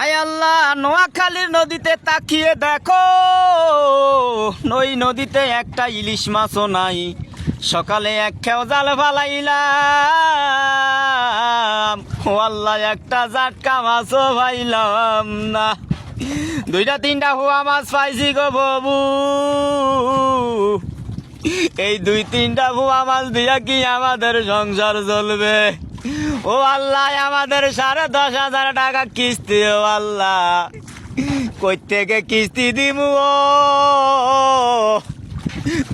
আয় আল্লাহ, নোয়াখালীর নদীতে তাকিয়ে দেখো, ওই নদীতে একটা ইলিশ মাছও নাই। সকালে এক খেও জাল ফালাইলাম, ও আল্লাহ একটা জাটকা মাছও পাইলাম না। দুইটা তিনটা হুয়া মাছ পাইছি গো বাবু, এই দুই তিনটা হুয়া মাছ দিয়া কি আমাদের সংসার চলবে? ও আল্লাহ, আমাদের 10,500 টাকা কিস্তি। ও আল্লাহ, কই থেকে কিস্তি দিমু? ও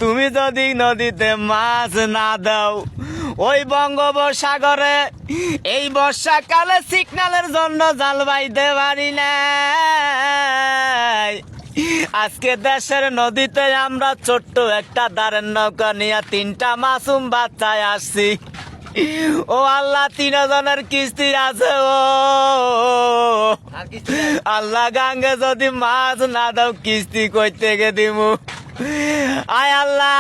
তুমি যদি নদীতে মাছ না দাও, ওই বঙ্গোপসাগরে এই বর্ষাকালে সিগনালের জন্য জাল বাইতে পারি না। আজকে দেশের নদীতে আমরা ছোট্ট একটা দাঁড়ের নৌকা নিয়ে 3টা মাসুম বাচ্চায় আসছি। ও আল্লাহ, 3 জনের কিস্তি আছে। ও আল্লাহ, গাঙ্গে যদি মাছ না দাও, কিস্তি কই থেকে দিমু? আয় আল্লাহ,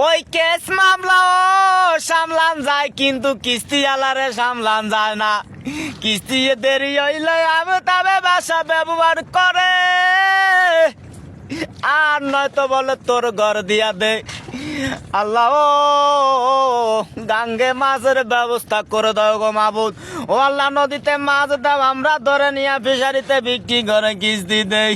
ওই কেস মামলা সামলান যায়, কিন্তু কিস্তি আলারে সামলান যায় না। কিস্তি দেরি হইলে আমি তবে বাসা ব্যবহার করে, আর নয়তো বলে তোর ঘর দিয়া দে। আল্লাহ, ও গাঙ্গে মাছের ব্যবস্থা করে দাও গো মাবুদ। ও আল্লাহ, নদীতে মাছ দাও, আমরা ধরে নিয়ে ফিশারিতে বিক্রি করে কিস্তি দেই।